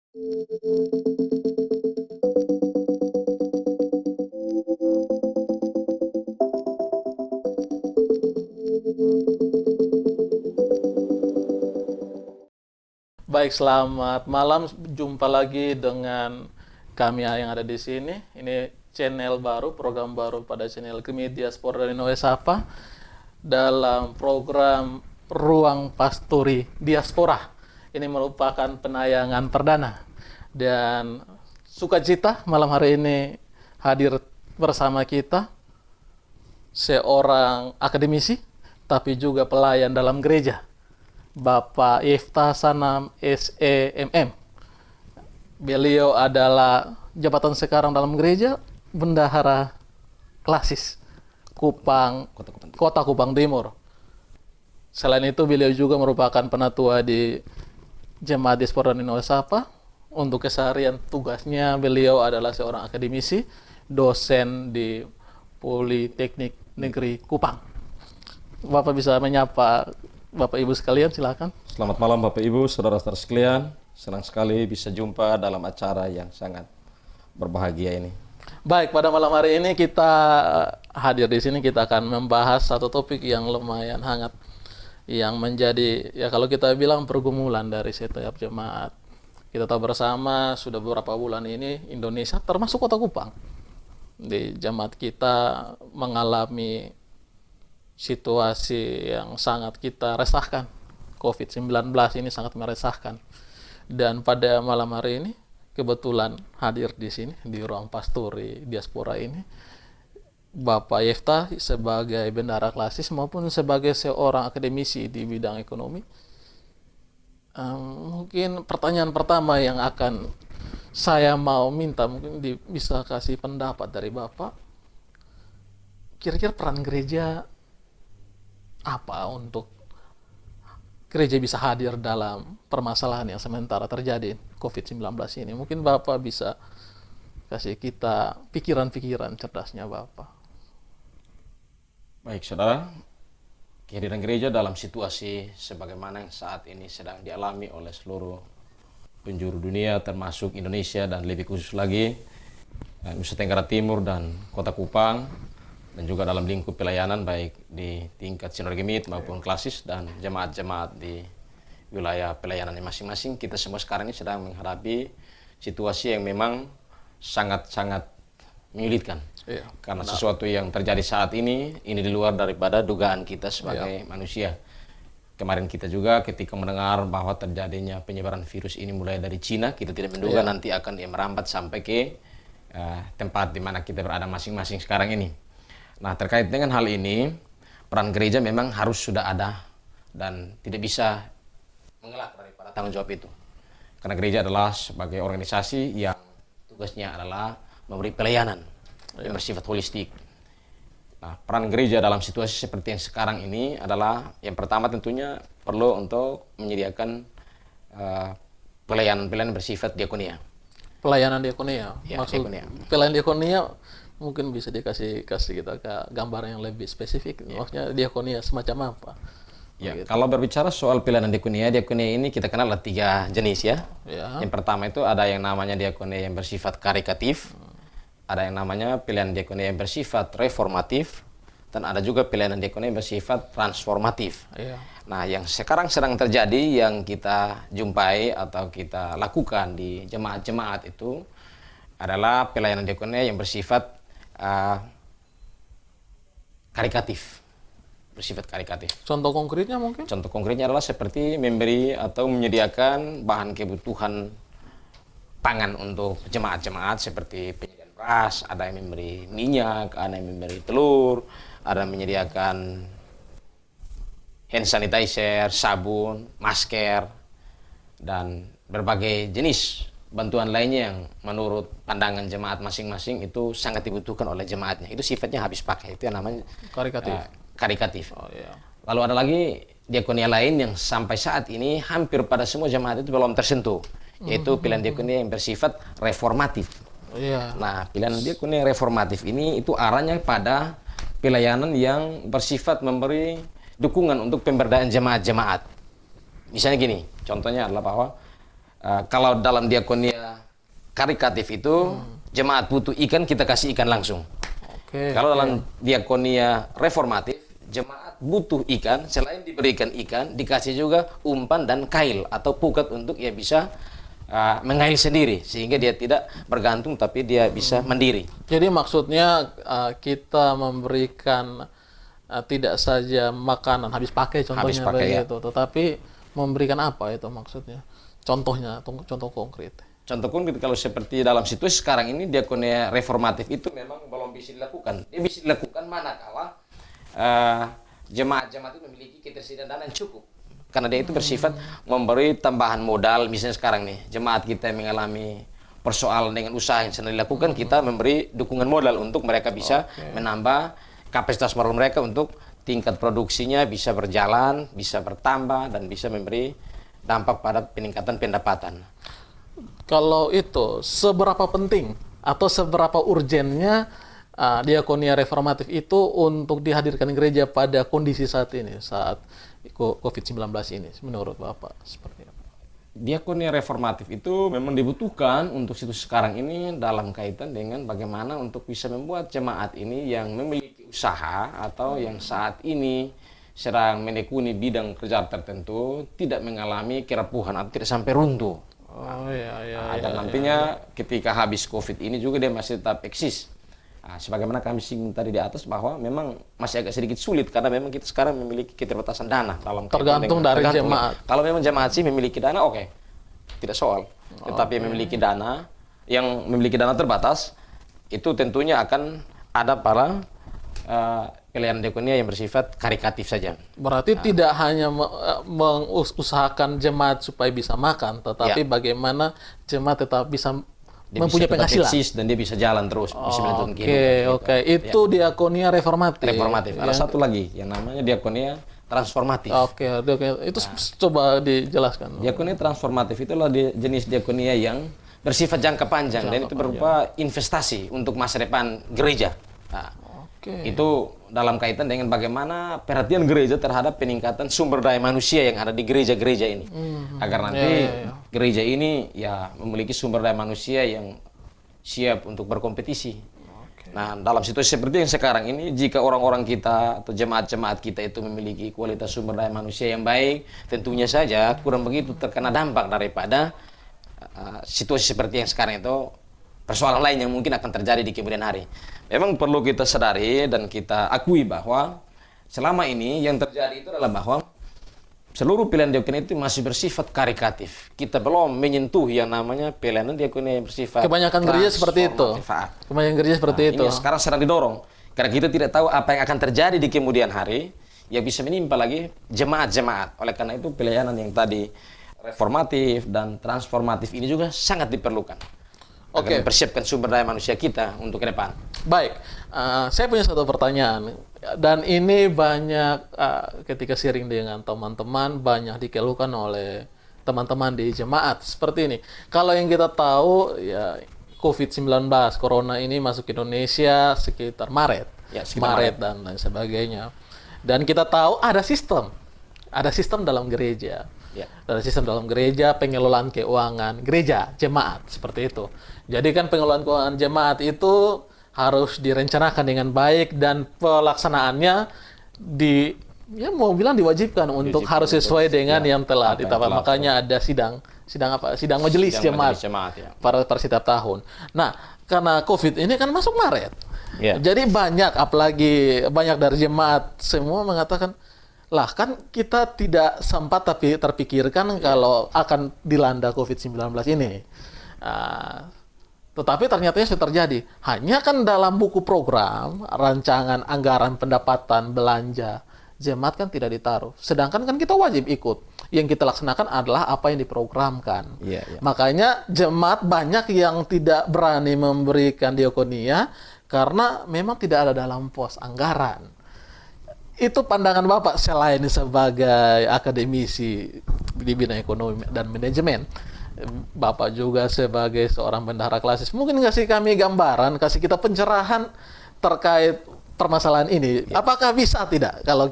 Baik, selamat malam. Jumpa lagi dengan kami yang ada di sini. Ini channel baru, program baru pada channel Media Sport dan Sapa dalam program Ruang Pasturi Diaspora. Ini merupakan penayangan perdana. Dan sukacita malam hari ini hadir bersama kita seorang akademisi, tapi juga pelayan dalam gereja, Bapak Yefta Sanam SEMM. Beliau adalah jabatan sekarang dalam gereja Bendahara Klasis Kota Kupang Timur. Selain itu beliau juga merupakan penatua di Jemaat Diaspora Indonesia Sapa. Untuk keseharian tugasnya beliau adalah seorang akademisi, dosen di Politeknik Negeri Kupang. Bapak bisa menyapa Bapak Ibu sekalian, silakan. Selamat malam Bapak Ibu, saudara-saudara sekalian. Senang sekali bisa jumpa dalam acara yang sangat berbahagia ini. Baik, pada malam hari ini kita hadir di sini, kita akan membahas satu topik yang lumayan hangat, yang menjadi, ya kalau kita bilang, pergumulan dari setiap jemaat. Kita tahu bersama sudah beberapa bulan ini Indonesia, termasuk Kota Kupang, di jemaat kita mengalami situasi yang sangat kita resahkan. COVID-19 ini sangat meresahkan. Dan pada malam hari ini kebetulan hadir di sini di Ruang Pasturi Diaspora ini Bapak Yefta sebagai Bendahara Klasis maupun sebagai seorang akademisi di bidang ekonomi. Mungkin pertanyaan pertama yang akan saya mau minta, mungkin bisa kasih pendapat dari Bapak. Kira-kira peran gereja apa untuk gereja bisa hadir dalam permasalahan yang sementara terjadi COVID-19 ini? Mungkin Bapak bisa kasih kita pikiran-pikiran cerdasnya Bapak. Baik saudara, kehadiran gereja dalam situasi sebagaimana yang saat ini sedang dialami oleh seluruh penjuru dunia, termasuk Indonesia dan lebih khusus lagi Nusa Tenggara Timur dan Kota Kupang, dan juga dalam lingkup pelayanan baik di tingkat Sinergi Mit maupun Klasis dan jemaat-jemaat di wilayah pelayanan masing-masing. Kita semua sekarang ini sedang menghadapi situasi yang memang sangat-sangat menyulitkan. Karena sesuatu yang terjadi saat ini di luar daripada dugaan kita sebagai manusia. Kemarin kita juga ketika mendengar bahwa terjadinya penyebaran virus ini mulai dari Cina, kita tidak menduga nanti akan merambat sampai ke tempat di mana kita berada masing-masing sekarang ini. Nah, terkait dengan hal ini, peran gereja memang harus sudah ada dan tidak bisa mengelak daripada tanggung jawab itu. Karena gereja adalah sebagai organisasi yang tugasnya adalah memberi pelayanan yang bersifat holistik. Nah, peran gereja dalam situasi seperti yang sekarang ini adalah yang pertama tentunya perlu untuk menyediakan pelayanan bersifat diakonia. Pelayanan diakonia. Ya, maksud diakonia. Pelayanan diakonia mungkin bisa kasih kita ke gambar yang lebih spesifik. Maksudnya diakonia semacam apa? Ya, kalau berbicara soal pelayanan diakonia ini kita kenal ada 3 jenis ya. Yang pertama itu ada yang namanya diakonia yang bersifat karitatif, ada yang namanya pelayanan diakonia yang bersifat reformatif, dan ada juga pelayanan diakonia yang bersifat transformatif. Nah, yang sekarang sedang terjadi yang kita jumpai atau kita lakukan di jemaat-jemaat itu adalah pelayanan diakonia yang bersifat karitatif. Bersifat karitatif. Contoh konkretnya mungkin? Contoh konkretnya adalah seperti memberi atau menyediakan bahan kebutuhan pangan untuk jemaat-jemaat seperti penyediaan beras, ada yang memberi minyak, ada yang memberi telur, ada yang menyediakan hand sanitizer, sabun, masker, dan berbagai jenis bantuan lainnya yang menurut pandangan jemaat masing-masing itu sangat dibutuhkan oleh jemaatnya. Itu sifatnya habis pakai, itu yang namanya karitatif. Lalu ada lagi diakonia lain yang sampai saat ini hampir pada semua jemaat itu belum tersentuh, yaitu pilihan diakonia yang bersifat reformatif. Nah, pilihan diakonia reformatif ini itu arahnya pada pelayanan yang bersifat memberi dukungan untuk pemberdayaan jemaat-jemaat. Misalnya gini, contohnya adalah bahwa kalau dalam diakonia karitatif itu jemaat butuh ikan, kita kasih ikan langsung. Kalau dalam diakonia reformatif, jemaat butuh ikan, selain diberikan ikan, dikasih juga umpan dan kail atau pukat untuk ia bisa mengail sendiri, sehingga dia tidak bergantung tapi dia bisa mandiri. Jadi maksudnya kita memberikan tidak saja makanan habis pakai contohnya begitu, tetapi memberikan apa itu maksudnya? Contohnya, contoh konkret. Contoh konkret kalau seperti dalam situasi sekarang ini diakonia reformatif itu memang belum bisa dilakukan. Dia bisa dilakukan manakala jemaat-jemaat itu memiliki ketersediaan dana yang cukup. Karena dia itu bersifat memberi tambahan modal. Misalnya sekarang nih, jemaat kita yang mengalami persoalan dengan usaha yang sedang dilakukan, kita memberi dukungan modal untuk mereka bisa menambah kapasitas modal mereka untuk tingkat produksinya bisa berjalan, bisa bertambah, dan bisa memberi dampak pada peningkatan pendapatan. Kalau itu, seberapa penting atau seberapa urgennya diakonia reformatif itu untuk dihadirkan gereja pada kondisi saat ini, saat COVID-19 ini, menurut Bapak seperti apa? Diakonia reformatif itu memang dibutuhkan untuk situasi sekarang ini dalam kaitan dengan bagaimana untuk bisa membuat jemaat ini yang memiliki usaha atau yang saat ini sedang menekuni bidang kerja tertentu tidak mengalami kerapuhan atau tidak sampai runtuh. Dan nantinya ketika habis COVID ini juga dia masih tetap eksis. Sebagaimana kami singgung tadi di atas bahwa memang masih agak sedikit sulit karena memang kita sekarang memiliki keterbatasan dana dalam tergantung dari jemaat. Kalau memang jemaat sih memiliki dana, oke, tidak soal. Tetapi memiliki dana yang memiliki dana terbatas itu tentunya akan ada para pelayanan diakonia yang bersifat karitatif saja. Berarti tidak hanya mengusahakan jemaat supaya bisa makan, tetapi bagaimana jemaat tetap bisa dia mempunyai penghasilan dan dia bisa jalan terus, bisa melanjutkan kehidupan. Itu diakonia reformatif. Ada satu lagi yang namanya diakonia transformatif. Itu coba dijelaskan. Diakonia transformatif itulah jenis diakonia yang bersifat jangka panjang dan itu berupa investasi untuk masa depan gereja. Itu dalam kaitan dengan bagaimana perhatian gereja terhadap peningkatan sumber daya manusia yang ada di gereja-gereja ini. Agar nanti gereja ini ya memiliki sumber daya manusia yang siap untuk berkompetisi. Nah, dalam situasi seperti yang sekarang ini, jika orang-orang kita atau jemaat-jemaat kita itu memiliki kualitas sumber daya manusia yang baik, tentunya saja kurang begitu terkena dampak daripada situasi seperti yang sekarang itu, persoalan lain yang mungkin akan terjadi di kemudian hari. Memang perlu kita sadari dan kita akui bahwa selama ini yang terjadi itu adalah bahwa seluruh pelayanan diakonia itu masih bersifat karitatif. Kita belum menyentuh yang namanya pelayanan diakonia yang bersifat kebanyakan gereja seperti itu. Kebanyakan gereja seperti itu. Ini sekarang sedang didorong karena kita tidak tahu apa yang akan terjadi di kemudian hari yang bisa menimpa lagi jemaat-jemaat. Oleh karena itu pelayanan yang tadi reformatif dan transformatif ini juga sangat diperlukan. Agar mempersiapkan sumber daya manusia kita untuk ke depan. Baik, saya punya satu pertanyaan. Dan ini banyak ketika sharing dengan teman-teman, banyak dikeluhkan oleh teman-teman di jemaat. Seperti ini, kalau yang kita tahu, ya COVID-19, Corona ini masuk ke Indonesia sekitar Maret. Maret dan lain sebagainya. Dan kita tahu ada sistem dalam gereja. Ada sistem dalam gereja, pengelolaan keuangan gereja, jemaat, seperti itu. Jadi kan pengelolaan keuangan jemaat itu harus direncanakan dengan baik dan pelaksanaannya mau bilang diwajibkan untuk harus sesuai dengan yang telah ditetapkan. Makanya ada sidang majelis jemaat pada setiap tahun. Nah, karena COVID ini kan masuk Maret. Jadi banyak dari jemaat semua mengatakan, lah kan kita tidak sempat tapi terpikirkan kalau akan dilanda COVID-19 ini. Tetapi ternyata sudah terjadi. Hanya kan dalam buku program, rancangan anggaran pendapatan belanja, jemaat kan tidak ditaruh. Sedangkan kan kita wajib ikut. Yang kita laksanakan adalah apa yang diprogramkan. Makanya jemaat banyak yang tidak berani memberikan diakonia karena memang tidak ada dalam pos anggaran. Itu pandangan Bapak selain sebagai akademisi di bidang ekonomi dan manajemen. Bapak juga sebagai seorang bendahara klasis. Mungkin kasih kami gambaran, kasih kita pencerahan terkait permasalahan ini. Apakah bisa tidak kalau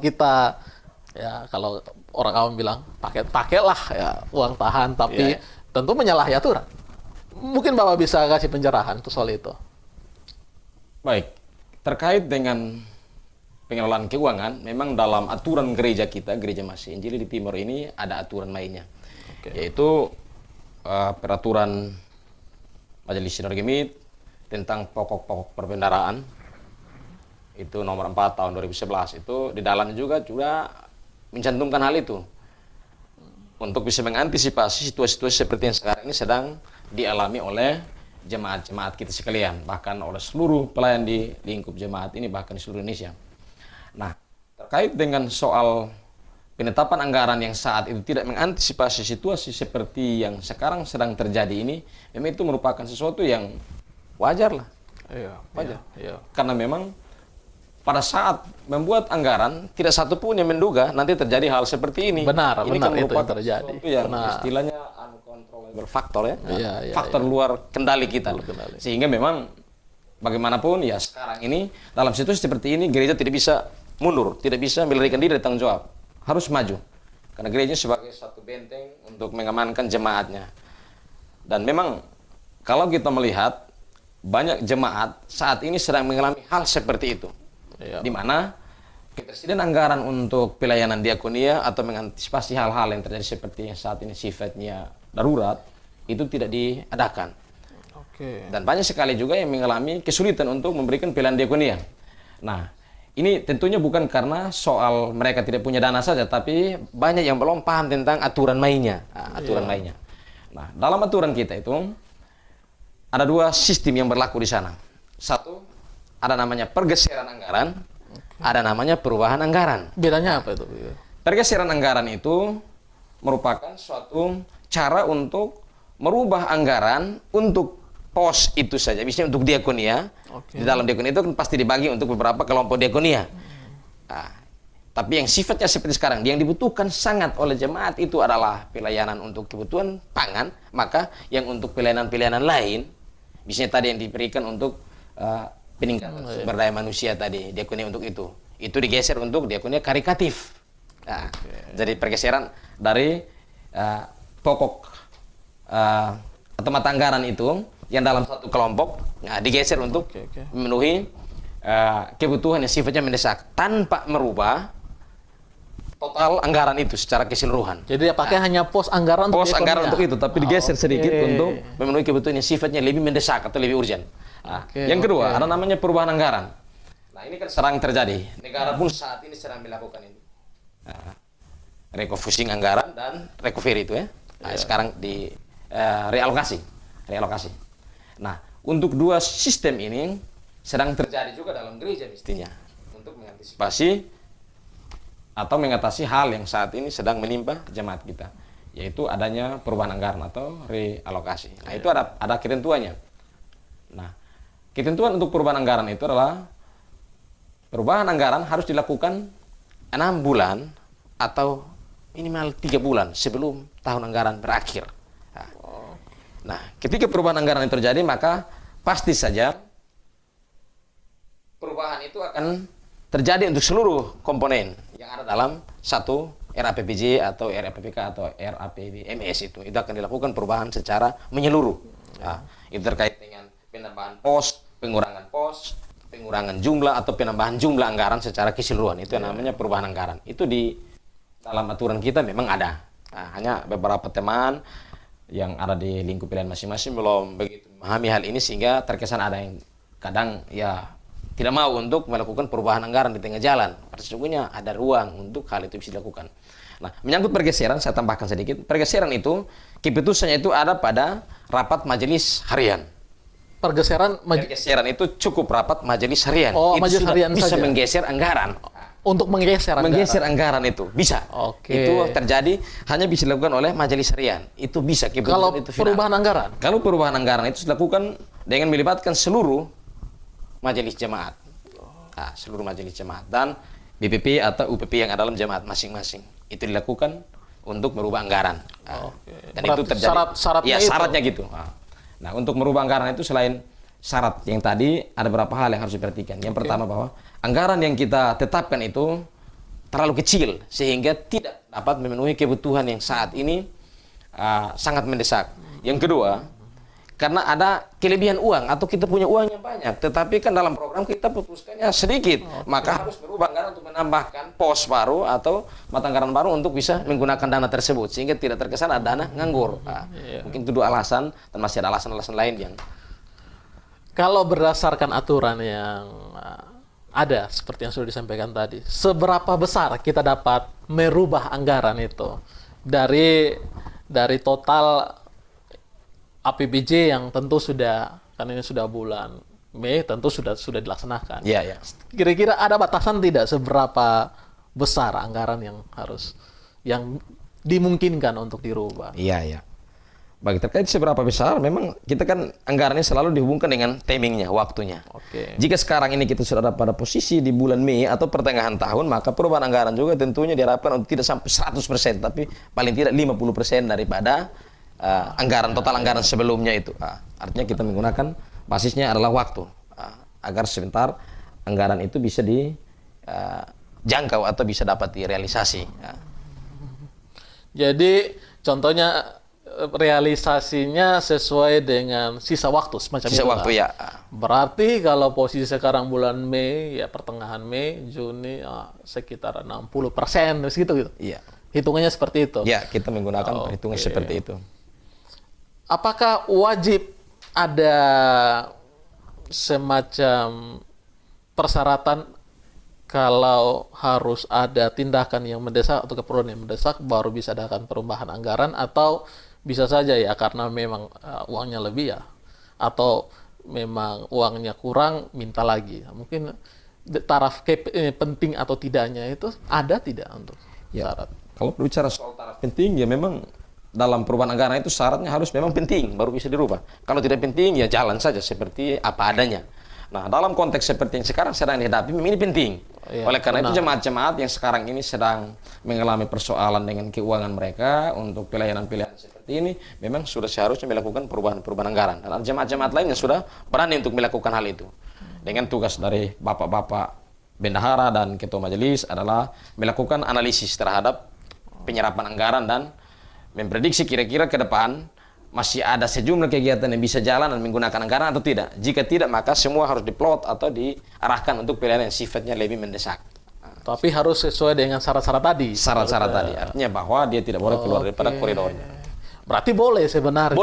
kalau orang awam bilang pakailah ya uang tahan, tapi tentu menyalahi aturan. Mungkin Bapak bisa kasih pencerahan tuh soal itu. Baik, terkait dengan pengelolaan keuangan, memang dalam aturan gereja kita, Gereja Masih Injili di Timor ini ada aturan mainnya, yaitu peraturan Majelis Sinode Gemit tentang pokok-pokok perbendaharaan, itu nomor 4 tahun 2011. Itu di dalamnya juga mencantumkan hal itu untuk bisa mengantisipasi situasi-situasi seperti yang sekarang ini sedang dialami oleh jemaat-jemaat kita sekalian, bahkan oleh seluruh pelayan di lingkup jemaat ini, bahkan di seluruh Indonesia. Nah, terkait dengan soal penetapan anggaran yang saat itu tidak mengantisipasi situasi seperti yang sekarang sedang terjadi ini, memang itu merupakan sesuatu yang wajar lah. Wajar. Karena memang pada saat membuat anggaran, tidak satu pun yang menduga nanti terjadi hal seperti ini. Benar, ini kan itu yang merupakan terjadi. sesuatu yang istilahnya uncontrollable factor ya. Faktor luar kendali kita. Sehingga memang bagaimanapun ya sekarang ini dalam situasi seperti ini gereja tidak bisa mundur, tidak bisa melarikan diri dari tanggung jawab. Harus maju. Karena gereja sebagai satu benteng untuk mengamankan jemaatnya. Dan memang kalau kita melihat banyak jemaat saat ini sedang mengalami hal seperti itu. Di mana ketersediaan anggaran untuk pelayanan diakonia atau mengantisipasi hal-hal yang terjadi seperti yang saat ini sifatnya darurat itu tidak diadakan. Dan banyak sekali juga yang mengalami kesulitan untuk memberikan pelayanan diakonia. Nah, ini tentunya bukan karena soal mereka tidak punya dana saja, tapi banyak yang belum paham tentang aturan mainnya. Mainnya. Nah, dalam aturan kita itu ada dua sistem yang berlaku di sana. Satu, ada namanya pergeseran anggaran, ada namanya perubahan anggaran. Bedanya apa itu? Pergeseran anggaran itu merupakan suatu cara untuk merubah anggaran untuk pos itu saja. Misalnya untuk diakonia, di dalam diakonia itu kan pasti dibagi untuk beberapa kelompok diakonia. Nah, tapi yang sifatnya seperti sekarang, yang dibutuhkan sangat oleh jemaat itu adalah pelayanan untuk kebutuhan pangan, maka yang untuk pelayanan-pelayanan lain, misalnya tadi yang diberikan untuk peningkatan sumber daya manusia tadi, diakonia untuk itu digeser untuk diakonia karitatif. Nah, jadi pergeseran dari pokok atau mata anggaran itu yang dalam satu kelompok, digeser untuk memenuhi kebutuhan yang sifatnya mendesak tanpa merubah total anggaran itu secara keseluruhan. Jadi dia pakai hanya pos anggaran untuk itu, tapi digeser sedikit untuk memenuhi kebutuhan yang sifatnya lebih mendesak atau lebih urgent. Yang kedua, ada namanya perubahan anggaran. Nah, ini kan sering terjadi. Negara pun saat ini sedang melakukan ini. Refocusing anggaran dan recovery itu ya. Sekarang di realokasi. Nah, untuk dua sistem ini sedang terjadi juga dalam gereja mestinya untuk mengantisipasi atau mengatasi hal yang saat ini sedang menimpa jemaat kita, yaitu adanya perubahan anggaran atau realokasi. Nah, itu ada ketentuannya. Nah, ketentuan untuk perubahan anggaran itu adalah perubahan anggaran harus dilakukan 6 bulan atau minimal 3 bulan sebelum tahun anggaran berakhir. Nah, ketika perubahan anggaran itu terjadi, maka pasti saja perubahan itu akan terjadi untuk seluruh komponen yang ada dalam satu RAPBJ atau RAPBK atau RAPBMS itu akan dilakukan perubahan secara menyeluruh. Nah, itu terkait dengan penambahan pos, pengurangan jumlah atau penambahan jumlah anggaran secara keseluruhan. Itu yang namanya perubahan anggaran. Itu di dalam aturan kita memang ada. Nah, hanya beberapa teman yang ada di lingkup pilihan masing-masing belum begitu memahami hal ini, sehingga terkesan ada yang kadang ya tidak mau untuk melakukan perubahan anggaran di tengah jalan. Sesungguhnya ada ruang untuk hal itu bisa dilakukan. Nah, menyangkut pergeseran, saya tambahkan sedikit. Pergeseran itu, keputusannya itu ada pada rapat majelis harian. Pergeseran itu cukup rapat majelis harian. Oh, itu majelis harian bisa saja menggeser anggaran. Untuk menggeser anggaran itu bisa. Itu terjadi hanya bisa dilakukan oleh majelis harian. Itu bisa. Kalau itu perubahan anggaran? Kalau perubahan anggaran itu dilakukan dengan melibatkan seluruh majelis jemaat. Nah, seluruh majelis jemaat dan BPP atau UPP yang ada dalam jemaat masing-masing. Itu dilakukan untuk merubah anggaran. Dan berarti itu terjadi. Syaratnya gitu. Nah, untuk merubah anggaran itu selain syarat yang tadi, ada beberapa hal yang harus diperhatikan. Yang pertama, bahwa anggaran yang kita tetapkan itu terlalu kecil sehingga tidak dapat memenuhi kebutuhan yang saat ini sangat mendesak. Yang kedua, karena ada kelebihan uang atau kita punya uang yang banyak, tetapi kan dalam program kita putuskannya sedikit, maka harus berubah anggaran untuk menambahkan pos baru atau mata anggaran baru untuk bisa menggunakan dana tersebut sehingga tidak terkesan ada dana nganggur. Mungkin itu dua alasan dan masih ada alasan-alasan lain yang Kalau berdasarkan aturan yang ada seperti yang sudah disampaikan tadi, seberapa besar kita dapat merubah anggaran itu dari total APBJ yang tentu sudah, kan ini sudah bulan Mei, tentu sudah dilaksanakan. Iya, ya. Kira-kira ada batasan tidak seberapa besar anggaran yang dimungkinkan untuk dirubah? Iya, ya. Bagi terkait seberapa besar, memang kita kan anggarannya selalu dihubungkan dengan timingnya, waktunya. Oke. Jika sekarang ini kita sudah ada pada posisi di bulan Mei atau pertengahan tahun, maka perubahan anggaran juga tentunya diharapkan untuk tidak sampai 100%, tapi paling tidak 50% daripada total anggaran sebelumnya itu. Artinya kita menggunakan basisnya adalah waktu, agar sebentar anggaran itu bisa dijangkau atau bisa dapat direalisasi. Jadi contohnya realisasinya sesuai dengan sisa waktu semacam Sisa itulah. waktu, ya. Berarti kalau posisi sekarang bulan Mei, ya pertengahan Mei, Juni, sekitar 60% segitu gitu. Iya. Hitungannya seperti itu. Ya, kita menggunakan perhitungan seperti itu. Apakah wajib ada semacam persyaratan kalau harus ada tindakan yang mendesak atau keperluan yang mendesak baru bisa adakan perubahan anggaran, atau bisa saja ya karena memang uangnya lebih ya, atau memang uangnya kurang minta lagi? Mungkin taraf penting atau tidaknya itu ada tidak untuk syarat? Kalau berbicara soal taraf penting, ya memang dalam perubahan anggaran itu syaratnya harus memang penting baru bisa dirubah. Kalau tidak penting ya jalan saja seperti apa adanya. Nah, dalam konteks seperti yang sekarang sedang dihadapi ini penting. Oleh karena itu jemaat-jemaat yang sekarang ini sedang mengalami persoalan dengan keuangan mereka untuk pelayanan-pelayanan seperti ini memang sudah seharusnya melakukan perubahan anggaran. Dan jemaat-jemaat lainnya sudah berani untuk melakukan hal itu. Dengan tugas dari bapak-bapak bendahara dan ketua majelis adalah melakukan analisis terhadap penyerapan anggaran dan memprediksi kira-kira ke depan masih ada sejumlah kegiatan yang bisa jalan dan menggunakan anggaran atau tidak. Jika tidak, maka semua harus diplot atau diarahkan untuk pelayanan yang sifatnya lebih mendesak. Tapi harus sesuai dengan syarat-syarat tadi. Syarat-syarat tadi, artinya bahwa dia tidak boleh keluar daripada koridornya. Berarti boleh sebenarnya.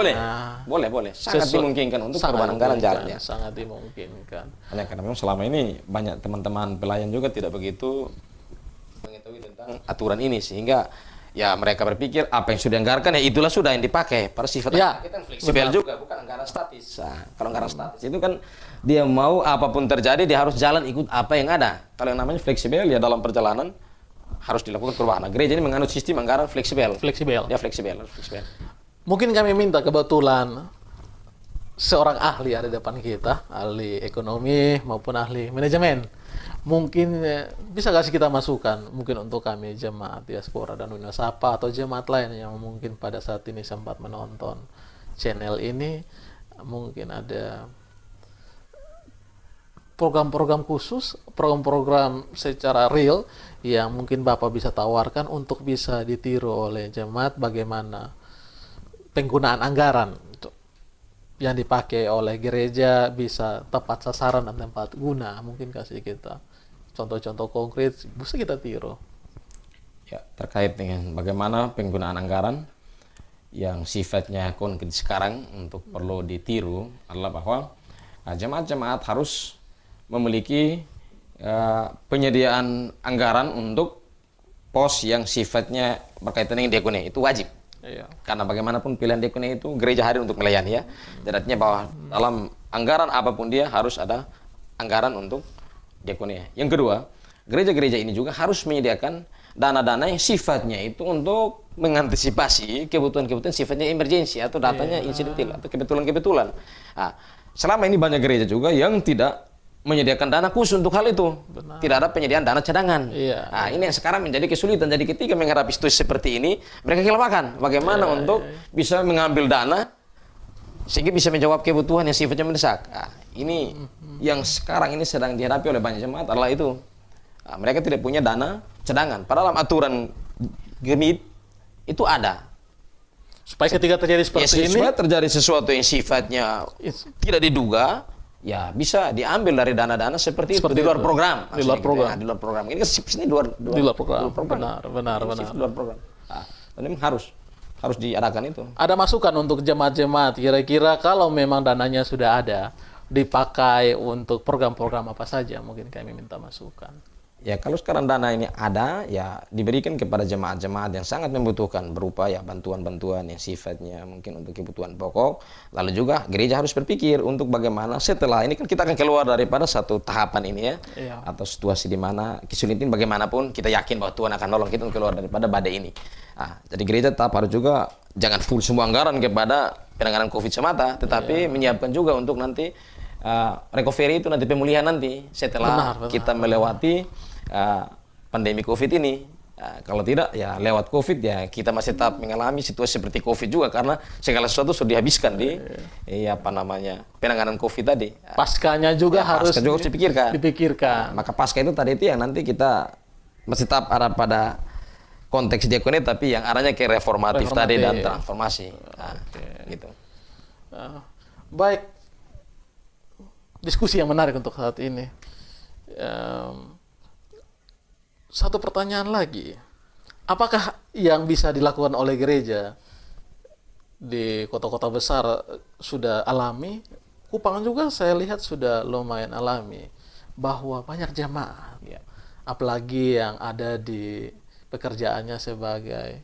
Boleh. Sangat dimungkinkan untuk perubahan anggaran jalannya. Sangat dimungkinkan. Hanya karena memang selama ini banyak teman-teman pelayan juga tidak begitu mengetahui tentang aturan ini, sehingga ya mereka berpikir apa yang sudah dianggarkan ya itulah sudah yang dipakai. Pada sifatnya kita fleksibel juga, bukan anggaran statis. Nah, kalau anggaran statis itu kan dia mau apapun terjadi dia harus jalan ikut apa yang ada. Kalau yang namanya fleksibel ya dalam perjalanan harus dilakukan perubahan. Nah, gereja ini menganut sistem anggaran fleksibel. Dia fleksibel. Mungkin kami minta, kebetulan seorang ahli ada di depan kita, ahli ekonomi maupun ahli manajemen. Mungkin bisa kasih kita masukan mungkin untuk kami jemaat diaspora dan Unia Sapa atau jemaat lain yang mungkin pada saat ini sempat menonton channel ini, mungkin ada program-program khusus, program-program secara real yang mungkin Bapak bisa tawarkan untuk bisa ditiru oleh jemaat, bagaimana penggunaan anggaran yang dipakai oleh gereja bisa tepat sasaran dan tepat guna. Mungkin kasih kita contoh-contoh konkret bisa kita tiru. Ya, terkait dengan bagaimana penggunaan anggaran yang sifatnya konkret sekarang untuk perlu ditiru adalah bahwa jemaat-jemaat harus memiliki penyediaan anggaran untuk pos yang sifatnya berkaitan dengan diakonia. Itu wajib. Iya. Karena bagaimanapun pilihan diakonia itu gereja hadir untuk melayani, ya. Dan artinya bahwa dalam anggaran apapun dia harus ada anggaran untuk diakonia. Yang kedua, gereja-gereja ini juga harus menyediakan dana-dana yang sifatnya itu untuk mengantisipasi kebutuhan-kebutuhan sifatnya emergensi atau datanya insidental atau kebetulan-kebetulan. Nah, selama ini banyak gereja juga yang tidak menyediakan dana khusus untuk hal itu. Benar. Tidak ada penyediaan dana cadangan. Nah, ini yang sekarang menjadi kesulitan. Jadi ketika menghadapi situasi seperti ini, mereka kelemahan bagaimana untuk bisa mengambil dana sehingga bisa menjawab kebutuhan yang sifatnya mendesak. Nah, ini yang sekarang ini sedang dihadapi oleh banyak jemaat adalah itu. Nah, mereka tidak punya dana cadangan. Padahal dalam aturan GEMIT itu ada. Supaya ketika terjadi seperti ini, supaya terjadi sesuatu yang sifatnya tidak diduga, ya bisa diambil dari dana-dana seperti itu, di luar program. Di luar program. Di luar program. Ini kan ini di luar program. Benar. Di luar program. Nah, dan memang harus diadakan itu. Ada masukan untuk jemaat-jemaat, kira-kira kalau memang dananya sudah ada, dipakai untuk program-program apa saja, mungkin kami minta masukan. Ya kalau sekarang dana ini ada, ya diberikan kepada jemaat-jemaat yang sangat membutuhkan, berupa ya bantuan-bantuan yang sifatnya mungkin untuk kebutuhan pokok. Lalu juga gereja harus berpikir untuk bagaimana setelah ini, kan kita akan keluar daripada satu tahapan ini ya, atau situasi di mana kesulitan bagaimanapun kita yakin bahwa Tuhan akan nolong kita untuk keluar daripada badai ini. Nah, jadi gereja tetap harus juga jangan full semua anggaran kepada penanganan COVID semata, tetapi menyiapkan juga untuk nanti recovery itu, nanti pemulihan nanti setelah kita melewati pandemi COVID ini. Kalau tidak ya lewat COVID ya kita masih tetap mengalami situasi seperti COVID juga, karena segala sesuatu sudah dihabiskan di penanganan COVID tadi. Paskanya juga harus dipikirkan. Maka pasca itu tadi itu yang nanti kita masih tetap ada pada konteks diakoni, tapi yang arahnya ke reformatif tadi dan transformasi. Gitu. Baik, diskusi yang menarik untuk saat ini. Satu pertanyaan lagi, apakah yang bisa dilakukan oleh gereja di kota-kota besar sudah alami? Kupang juga saya lihat sudah lumayan alami, bahwa banyak jemaat, apalagi yang ada di pekerjaannya sebagai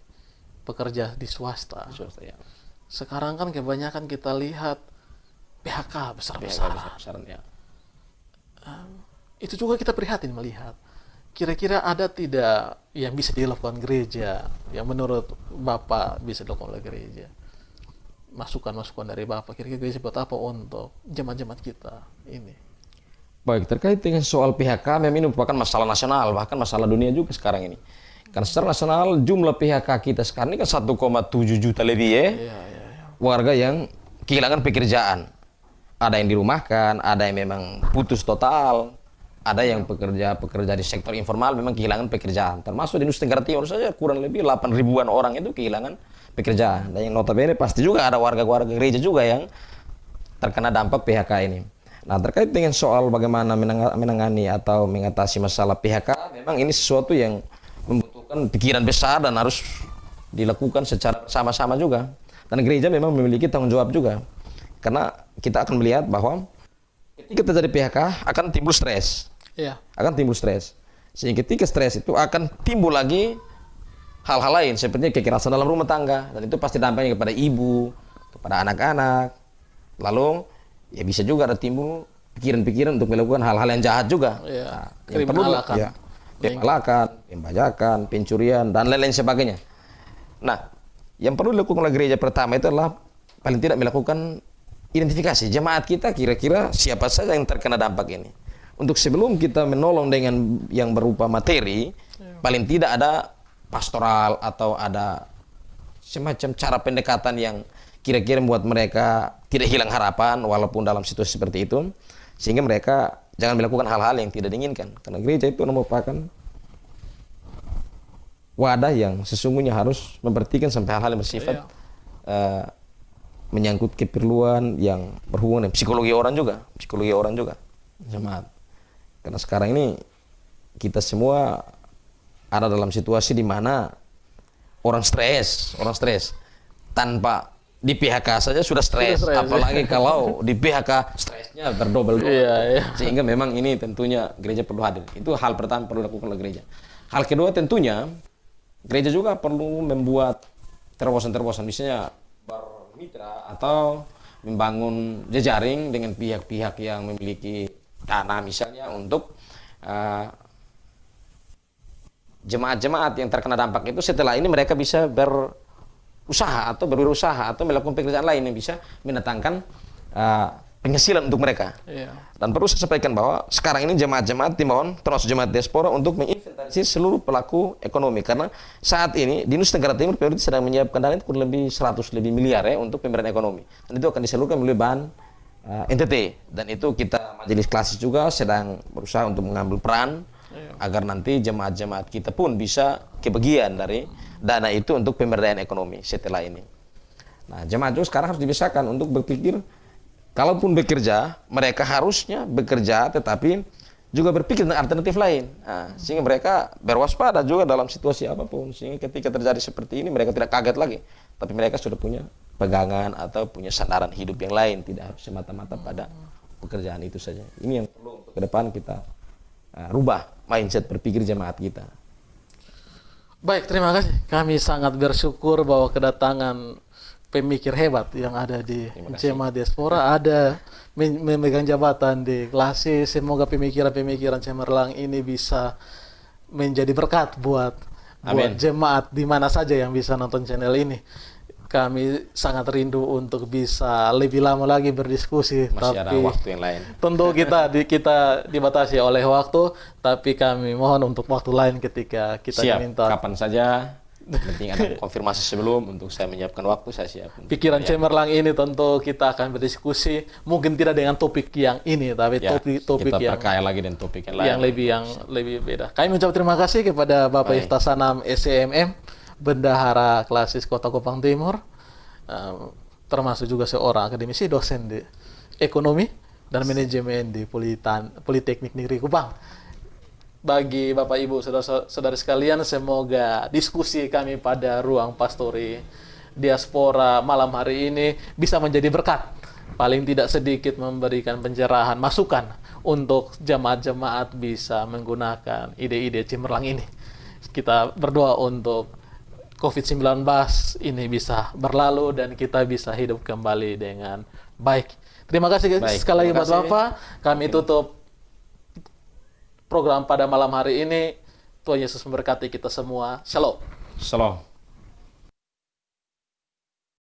pekerja di swasta. Sekarang kan kebanyakan kita lihat PHK besar-besaran. Itu juga kita prihatin melihat. Kira-kira ada tidak yang bisa dilakukan gereja, yang menurut Bapak bisa dilakukan oleh gereja? Masukan-masukan dari Bapak, kira-kira gereja buat apa untuk jemaat-jemaat kita ini? Baik, terkait dengan soal PHK, memang ini merupakan masalah nasional, bahkan masalah dunia juga sekarang ini. Karena secara nasional jumlah PHK kita sekarang ini kan 1,7 juta lebih warga yang kehilangan pekerjaan. Ada yang dirumahkan, ada yang memang putus total, ada yang pekerja di sektor informal memang kehilangan pekerjaan. Termasuk di Nusa Tenggara Timur saja kurang lebih 8 ribuan orang itu kehilangan pekerjaan. Dan yang notabene pasti juga ada warga-warga gereja juga yang terkena dampak PHK ini. Nah, terkait dengan soal bagaimana menangani atau mengatasi masalah PHK, memang ini sesuatu yang membutuhkan pikiran besar dan harus dilakukan secara sama-sama juga. Dan gereja memang memiliki tanggung jawab juga. Karena kita akan melihat bahwa ketika terjadi PHK akan timbul stres. Akan timbul stres. Sehingga ketika stres itu akan timbul lagi hal-hal lain seperti kekerasan dalam rumah tangga, dan itu pasti dampaknya kepada ibu, kepada anak-anak. Lalu ya bisa juga ada timbul pikiran-pikiran untuk melakukan hal-hal yang jahat juga. Pemalakan, pembajakan, pencurian dan lain-lain sebagainya. Nah, yang perlu dilakukan oleh gereja pertama itu adalah paling tidak melakukan identifikasi jemaat kita, kira-kira siapa saja yang terkena dampak ini. Untuk sebelum kita menolong dengan yang berupa materi, paling tidak ada pastoral atau ada semacam cara pendekatan yang kira-kira membuat mereka tidak hilang harapan walaupun dalam situasi seperti itu, sehingga mereka jangan melakukan hal-hal yang tidak diinginkan. Karena gereja itu merupakan wadah yang sesungguhnya harus memperhatikan sampai hal-hal yang bersifat menyangkut keperluan yang berhubungan dengan psikologi orang juga, jemaat. Karena sekarang ini kita semua ada dalam situasi di mana orang stres tanpa di PHK saja sudah stres, apalagi kalau di PHK stresnya berdobel. Sehingga memang ini tentunya gereja perlu hadir. Itu hal pertama perlu dilakukan oleh gereja. Hal kedua tentunya gereja juga perlu membuat terobosan-terobosan, misalnya bermitra atau membangun jejaring dengan pihak-pihak yang memiliki dana, misalnya untuk jemaat-jemaat yang terkena dampak itu setelah ini mereka bisa berusaha atau berwirausaha atau melakukan pekerjaan lain yang bisa mendatangkan penghasilan untuk mereka. Dan perlu saya sampaikan bahwa sekarang ini jemaat-jemaat dimohon termasuk jemaat diaspora untuk menginventarisir seluruh pelaku ekonomi, karena saat ini di Nusa Tenggara Timur pemerintah sedang menyiapkan dana itu kurang lebih 100 lebih miliar untuk pemberdayaan ekonomi, dan itu akan disalurkan melalui bahan NTT, dan itu kita majelis klasis juga sedang berusaha untuk mengambil peran agar nanti jemaat-jemaat kita pun bisa kebagian dari dana itu untuk pemberdayaan ekonomi setelah ini. Nah, jemaat juga sekarang harus dibiasakan untuk berpikir, kalaupun bekerja, mereka harusnya bekerja tetapi juga berpikir tentang alternatif lain. Nah, sehingga mereka berwaspada juga dalam situasi apapun. Sehingga ketika terjadi seperti ini, mereka tidak kaget lagi. Tapi mereka sudah punya pegangan atau punya sandaran hidup yang lain. Tidak harus semata-mata pada pekerjaan itu saja. Ini yang perlu untuk ke depan kita rubah mindset berpikir jemaat kita. Baik, terima kasih. Kami sangat bersyukur bahwa kedatangan pemikir hebat yang ada di Jemaat Diaspora, ada memegang jabatan di Klasi. Semoga pemikiran-pemikiran cemerlang ini bisa menjadi berkat buat jemaat di mana saja yang bisa nonton channel ini. Kami sangat rindu untuk bisa lebih lama lagi berdiskusi. Masih ada waktu yang lain. Tentu kita dibatasi oleh waktu, tapi kami mohon untuk waktu lain ketika kita diminta. Kapan saja. Penting ada konfirmasi sebelum untuk saya menyiapkan waktu, saya siap. Pikiran cemerlang ini tentu kita akan berdiskusi, mungkin tidak dengan topik yang ini, tapi topik kita yang terkait lagi dengan topik yang lain. Yang lebih beda. Kami mengucap terima kasih kepada Bapak Iftasanam SCMM, Bendahara Klasis Kota Kupang Timur, termasuk juga seorang akademisi, dosen di ekonomi dan manajemen di Politeknik Negeri Kupang. Bagi Bapak Ibu saudara sekalian, semoga diskusi kami pada ruang pastori diaspora malam hari ini bisa menjadi berkat. Paling tidak sedikit memberikan pencerahan, masukan untuk jemaat-jemaat bisa menggunakan ide-ide cemerlang ini. Kita berdoa untuk COVID-19 ini bisa berlalu dan kita bisa hidup kembali dengan baik. Terima kasih sekali lagi buat Bapak. Kami tutup program pada malam hari ini. Tuhan Yesus memberkati kita semua. Shalom. Shalom.